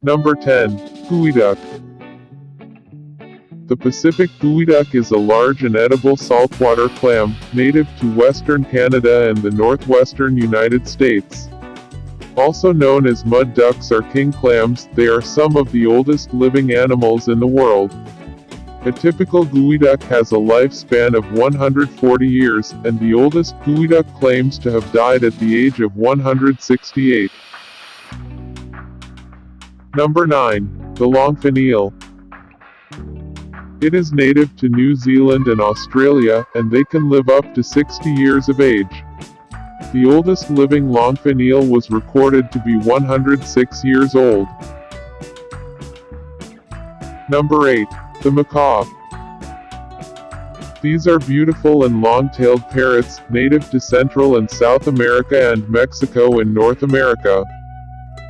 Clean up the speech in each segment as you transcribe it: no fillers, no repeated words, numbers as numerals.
Number 10. Geoduck. The Pacific geoduck is a large and edible saltwater clam, native to western Canada and the northwestern United States. Also known as mud ducks or king clams, they are some of the oldest living animals in the world. A typical geoduck has a lifespan of 140 years, and the oldest geoduck claims to have died at the age of 168. Number 9. The Longfin eel. It is native to New Zealand and Australia, and they can live up to 60 years of age. The oldest living longfin eel was recorded to be 106 years old. Number 8. The Macaw. These are beautiful and long-tailed parrots, native to Central and South America and Mexico in North America.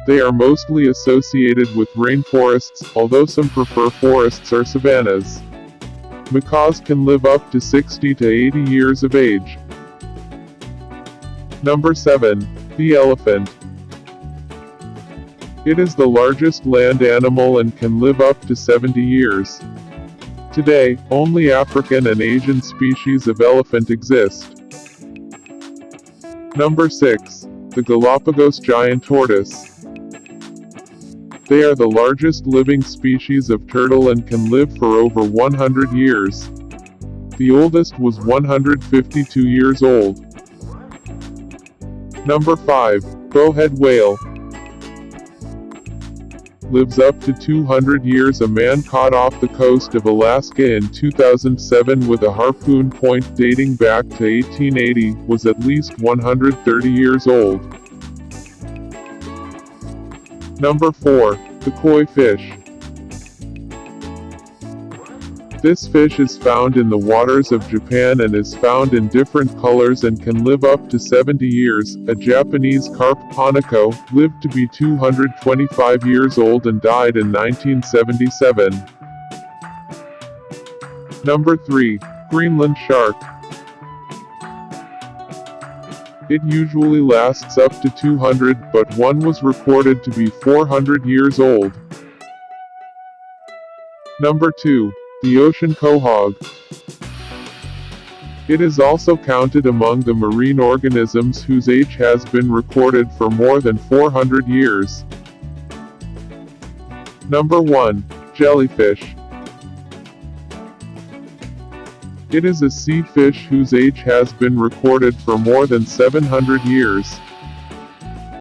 They are mostly associated with rainforests, although some prefer forests or savannas. Macaws can live up to 60 to 80 years of age. Number 7. The elephant. It is the largest land animal and can live up to 70 years. Today, only African and Asian species of elephant exist. Number 6. The Galapagos giant tortoise. They are the largest living species of turtle and can live for over 100 years. The oldest was 152 years old. Number 5. Bowhead whale. Lives up to 200 years. A man caught off the coast of Alaska in 2007 with a harpoon point dating back to 1880, was at least 130 years old. Number 4. The koi fish. This fish is found in the waters of Japan and is found in different colors and can live up to 70 years. A Japanese carp, Hanako, lived to be 225 years old and died in 1977. Number 3. Greenland shark. It usually lasts up to 200, but one was recorded to be 400 years old. Number 2. The ocean quahog. It is also counted among the marine organisms whose age has been recorded for more than 400 years. Number 1. Jellyfish. It is a sea fish whose age has been recorded for more than 700 years.